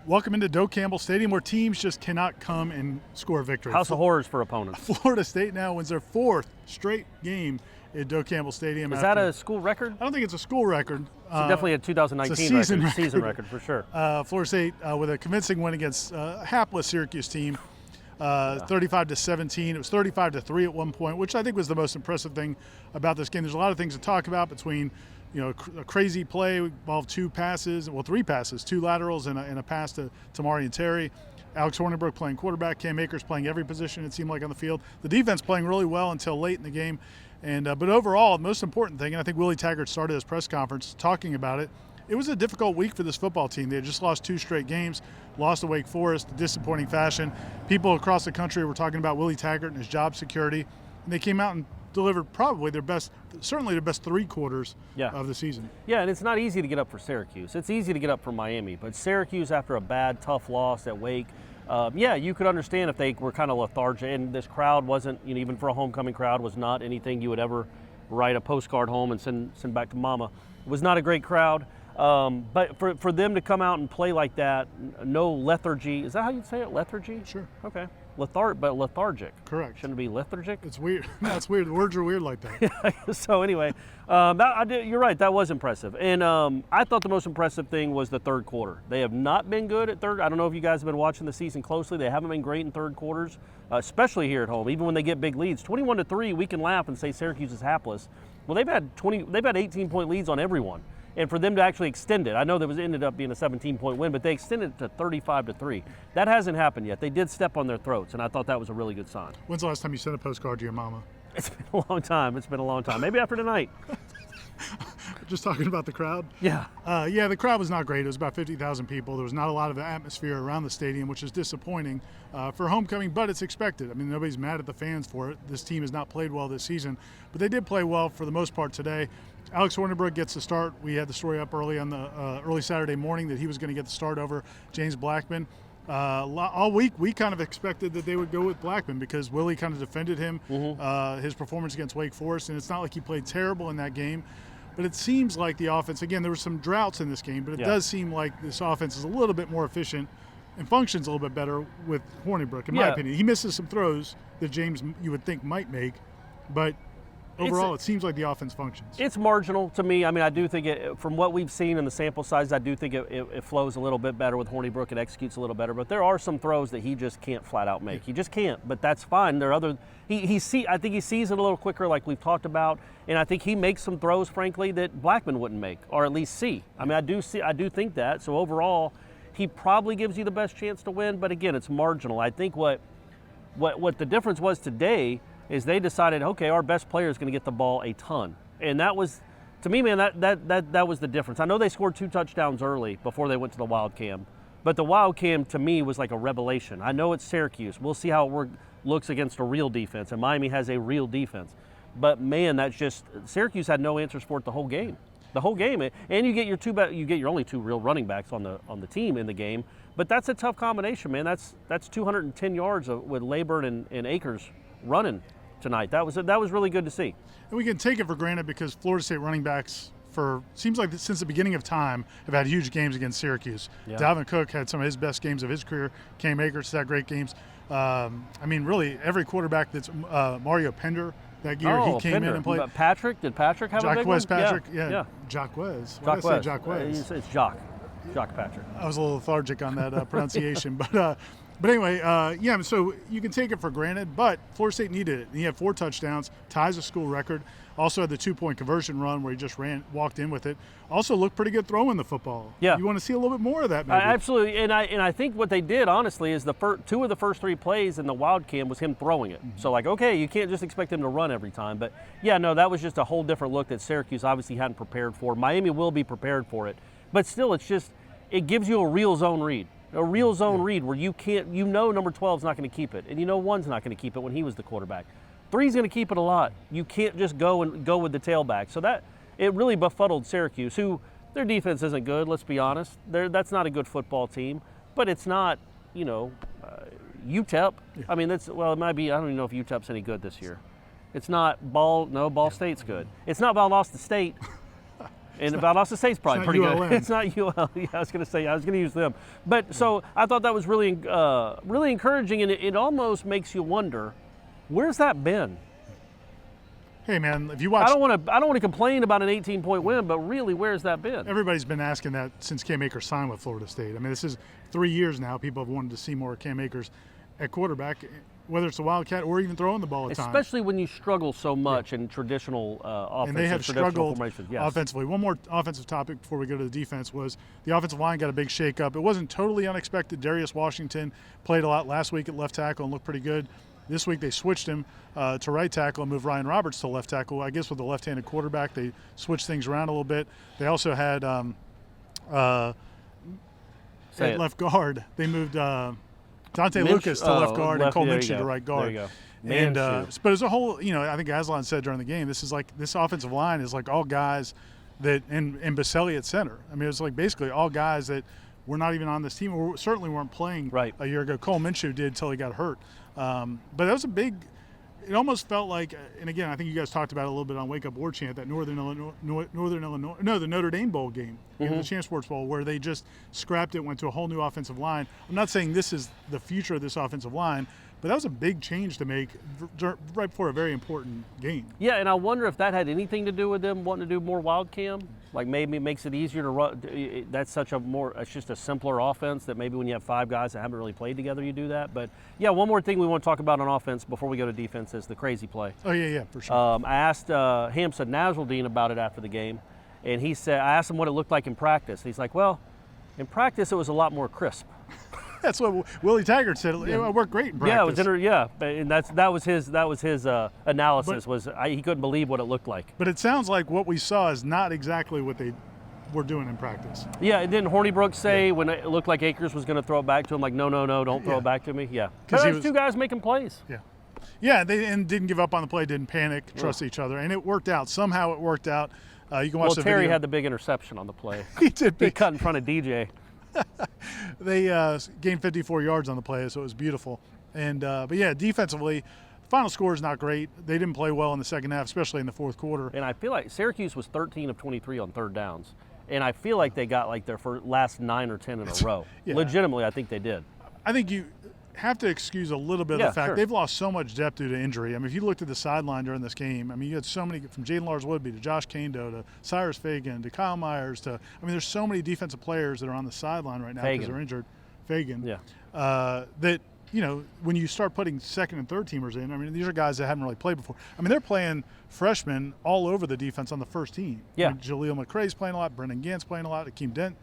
Welcome into Doak Campbell Stadium, where teams just cannot come and score a victory. House of horrors for opponents. Florida State now wins their 4th straight game at Doak Campbell Stadium. Is that a school record? I don't think it's a school record. It's definitely a 2019 season record for sure. Florida State with a convincing win against a hapless Syracuse team, 35-17. It was 35-3 at one point, which I think was the most impressive thing about this game. There's a lot of things to talk about between, a crazy play involved 3 passes, 2 laterals and a pass to Tamari and Terry. Alex Hornibrook playing quarterback, Cam Akers playing every position it seemed like on the field. The defense playing really well until late in the game. And but overall, the most important thing, and I think Willie Taggart started his press conference talking about it, it was a difficult week for this football team. They had just lost 2 straight games, lost to Wake Forest, disappointing fashion. People across the country were talking about Willie Taggart and his job security, and they came out and delivered probably certainly their best 3 quarters of the season. Yeah, and it's not easy to get up for Syracuse. It's easy to get up for Miami, but Syracuse, after a bad, tough loss at Wake, you could understand if they were kind of lethargic, and this crowd wasn't, even for a homecoming crowd, was not anything you would ever write a postcard home and send back to mama. It was not a great crowd. But for them to come out and play like that, no lethargy. Is that how you'd say it? Lethargy? Sure. Okay. Lethargic. Correct. Shouldn't it be lethargic? It's weird. That's weird. The words are weird like that. So anyway, you're right. That was impressive. And I thought the most impressive thing was the third quarter. They have not been good at third. I don't know if you guys have been watching the season closely. They haven't been great in third quarters, especially here at home. Even when they get big leads, 21-3, we can laugh and say Syracuse is hapless. Well, they've had 18-point leads on everyone. And for them to actually extend it, I know that ended up being a 17-point win, but they extended it to 35-3. That hasn't happened yet. They did step on their throats, and I thought that was a really good sign. When's the last time you sent a postcard to your mama? It's been a long time. Maybe after tonight. Just talking about the crowd? Yeah. The crowd was not great. It was about 50,000 people. There was not a lot of atmosphere around the stadium, which is disappointing for homecoming, but it's expected. I mean, nobody's mad at the fans for it. This team has not played well this season, but they did play well for the most part today. Alex Hornibrook gets the start. We had the story up early on the early Saturday morning that he was going to get the start over James Blackman. All week, we kind of expected that they would go with Blackman because Willie kind of defended him, his performance against Wake Forest, and it's not like he played terrible in that game. But it seems like the offense, again, there were some droughts in this game, but it does seem like this offense is a little bit more efficient and functions a little bit better with Hornibrook, in my opinion. He misses some throws that James, you would think, might make, but overall, it seems like the offense functions. It's marginal to me. I mean, I do think from what we've seen in the sample size, I do think it flows a little bit better with Hornibrook. It executes a little better, but there are some throws that he just can't flat out make. He just can't, but that's fine. There are other. I think he sees it a little quicker, like we've talked about, and I think he makes some throws, frankly, that Blackman wouldn't make, or at least see. I mean, I do think that. So overall, he probably gives you the best chance to win, but again, it's marginal. I think what the difference was today is they decided, okay, our best player is going to get the ball a ton. And that was, to me, man, that was the difference. I know they scored 2 touchdowns early before they went to the wild cam, but the wild cam to me was like a revelation. I know it's Syracuse. We'll see how it looks against a real defense, and Miami has a real defense. But man, that's just, Syracuse had no answers for it the whole game. And you get your only 2 real running backs on the team in the game. But that's a tough combination, man. That's 210 yards with Layburn and Akers running tonight. That was really good to see. And we can take it for granted because Florida State running backs seems like since the beginning of time have had huge games against Syracuse. Yeah. Dalvin Cook had some of his best games of his career. Cam Akers had great games. I mean, really every quarterback that's Mario Pender that year he came in and played. Did Patrick have a big one? Patrick, yeah. Jacquez. It's Jock Patrick. I was a little lethargic on that pronunciation, but anyway, so you can take it for granted, but Florida State needed it. He had 4 touchdowns, ties a school record, also had the 2-point conversion run where he just walked in with it. Also looked pretty good throwing the football. Yeah. You want to see a little bit more of that maybe? Absolutely, and I think what they did, honestly, is 2 of the first 3 plays in the wild cam was him throwing it. So okay, you can't just expect him to run every time. But that was just a whole different look that Syracuse obviously hadn't prepared for. Miami will be prepared for it. But still, it gives you a real zone read. A real zone read where number 12 is not going to keep it, and 1's not going to keep it when he was the quarterback. 3's going to keep it a lot. You can't just go with the tailback. So that it really befuddled Syracuse, who their defense isn't good. Let's be honest. That's not a good football team, but it's not UTEP. Yeah. I mean, it might be. I don't even know if UTEP's any good this year. It's not Ball State's good. It's not Valdosta State. And Valdosta State's probably pretty ULM. good. It's not UL. Yeah, I was going to use them. But so I thought that was really encouraging, and it almost makes you wonder, where's that been? Hey man, if you watch, I don't want to complain about an 18-point win, but really, where's that been? Everybody's been asking that since Cam Akers signed with Florida State. I mean, this is 3 years now. People have wanted to see more Cam Akers at quarterback, whether it's a Wildcat or even throwing the ball at times. Especially when you struggle so much in traditional offenses. And they have struggled formations. Yes. offensively. One more offensive topic before we go to the defense was the offensive line got a big shakeup. It wasn't totally unexpected. Darius Washington played a lot last week at left tackle and looked pretty good. This week they switched him to right tackle and moved Ryan Roberts to left tackle. I guess with the left-handed quarterback, they switched things around a little bit. They also had at left guard, they moved Dante Lucas to left guard and Cole Minshew to right guard. There you go. And but as a whole, I think Aslan said during the game, this offensive line is like all guys that and Baselli at center. I mean, it's like basically all guys that were not even on this team or certainly weren't playing a year ago. Cole Minshew did until he got hurt. But that was a big. It almost felt like, and again, I think you guys talked about it a little bit on Wake Up Warchant, that the Notre Dame Bowl game, the Champ Sports Bowl, where they just scrapped it, went to a whole new offensive line. I'm not saying this is the future of this offensive line, but that was a big change to make right before a very important game. Yeah, and I wonder if that had anything to do with them wanting to do more wild cam. Like maybe it makes it easier to run. That's it's just a simpler offense that maybe when you have 5 guys that haven't really played together, you do that. But yeah, one more thing we want to talk about on offense before we go to defense is the crazy play. Oh yeah, for sure. I asked Hamza Nasruddin about it after the game, and I asked him what it looked like in practice. He's like, well, in practice it was a lot more crisp. That's what Willie Taggart said. It worked great in practice. And that was his analysis. He couldn't believe what it looked like. But it sounds like what we saw is not exactly what they were doing in practice. Yeah, and didn't Hornibrook say when it looked like Akers was going to throw it back to him, like, no, don't throw it back to me? Yeah. Because there's 2 guys making plays. Yeah. Yeah, they didn't give up on the play, didn't panic, trust each other, and it worked out. Somehow it worked out. You can watch the Terry video. had the big interception on the play. He did. He cut in front of DJ. They gained 54 yards on the play, so it was beautiful. And but yeah, defensively, the final score is not great. They didn't play well in the second half, especially in the fourth quarter. And I feel like Syracuse was 13 of 23 on third downs, and I feel like they got like their last 9 or 10 in a row. Yeah. Legitimately, I think they did. I think you have to excuse a little bit of the fact they've lost so much depth due to injury. I mean, if you looked at the sideline during this game, I mean, you had so many, from Jalen Lars-Woodby to Josh Kando to Cyrus Fagan to Kyle Myers to, I mean, there's so many defensive players that are on the sideline right now because they're injured. Fagan. Yeah. That, when you start putting second and third teamers in, I mean, these are guys that haven't really played before. I mean, they're playing freshmen all over the defense on the first team. Yeah. I mean, Jaleel McRae's playing a lot, Brendan Gant's playing a lot, Akeem Dent.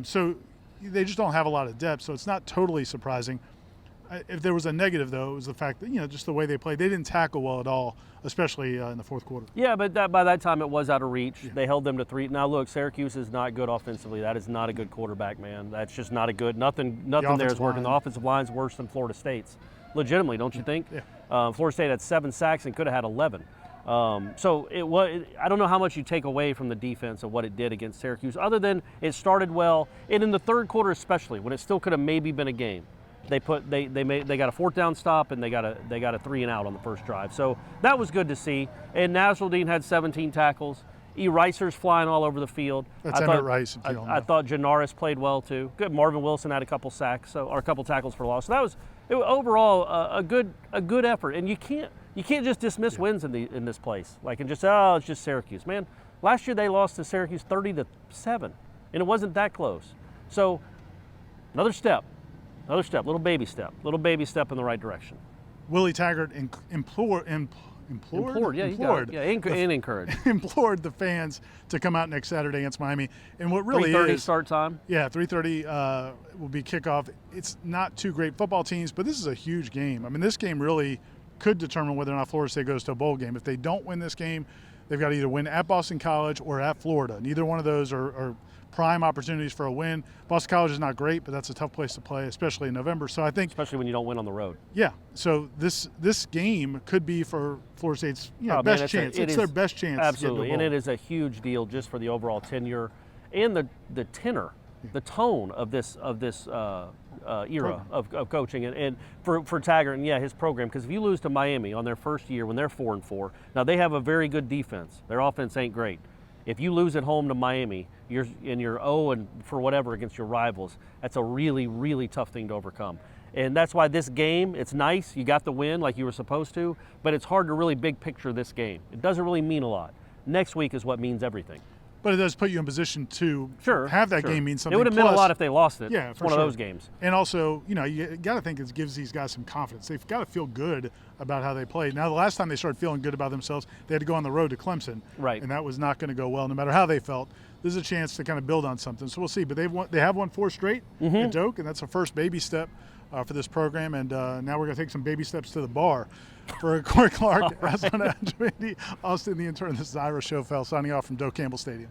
So they just don't have a lot of depth, so it's not totally surprising. If there was a negative, though, it was the fact that, just the way they played. They didn't tackle well at all, especially in the fourth quarter. Yeah, but by that time it was out of reach. Yeah. They held them to 3. Now, look, Syracuse is not good offensively. That is not a good quarterback, man. That's just not a good – nothing there is working. The offensive line's worse than Florida State's. Legitimately, don't you think? Yeah. Florida State had 7 sacks and could have had 11. So I don't know how much you take away from the defense of what it did against Syracuse, other than it started well. And in the third quarter especially, when it still could have maybe been a game. They got a 4th down stop and they got a 3 and out on the first drive. So that was good to see. And Nasruddin had 17 tackles. E. Ricer's flying all over the field. That's Emmett Rice. I thought Janaris played well too. Good. Marvin Wilson had a couple sacks, or a couple tackles for loss. So that was overall a good effort. And you can't just dismiss wins in this place. It's just Syracuse, man. Last year they lost to Syracuse 30-7, and it wasn't that close. So another step, little baby step in the right direction. Willie Taggart implored the fans to come out next Saturday against Miami. And what really 3:30 start time? Yeah, 3:30 will be kickoff. It's not 2 great football teams, but this is a huge game. I mean, this game really could determine whether or not Florida State goes to a bowl game. If they don't win this game, they've got to either win at Boston College or at Florida. Neither one of those are prime opportunities for a win. Boston College is not great, but that's a tough place to play, especially in November. So I think, especially when you don't win on the road. Yeah. So this game could be for Florida State's best chance. It's their best chance. Absolutely, to get to a bowl. And it is a huge deal just for the overall tenure and the tenor, the tone of this era of coaching and for Taggart and his program. Because if you lose to Miami on their first year when they're 4-4, now they have a very good defense. Their offense ain't great. If you lose at home to Miami, you're 0 and for whatever against your rivals. That's a really, really tough thing to overcome. And that's why this game, it's nice. You got the win like you were supposed to, but it's hard to really big picture this game. It doesn't really mean a lot. Next week is what means everything. But it does put you in position to have that game mean something. It would have meant a lot if they lost it. Yeah, it's one of those games. And also, you got to think it gives these guys some confidence. They've got to feel good about how they played. Now, the last time they started feeling good about themselves, they had to go on the road to Clemson. Right. And that was not going to go well, no matter how they felt. This is a chance to kind of build on something. So we'll see. But they have won 4 straight at Doak, and that's a first baby step for this program. And now we're going to take some baby steps to the bar. For Corey Clark, Austin, the intern, this is Ira Schoffel signing off from Doak Campbell Stadium.